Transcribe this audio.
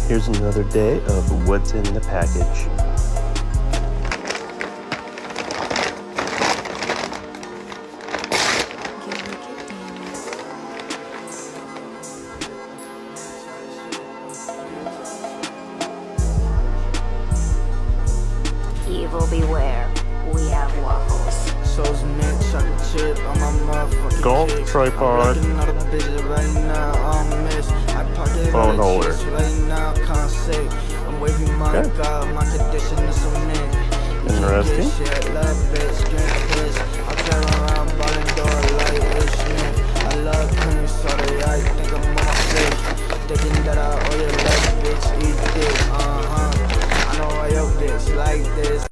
Here's another day of what's in the package. Evil beware, we have waffles. So's mint, chocolate chip on my motherfucking Golf kicks. tripod. I'm looking at a bitch right now, I'm miss. I pocket Phone all holder. the chips right now, can't say. I'm waving my Okay. God, my condition is so mint. Interesting. Shit, love bitch,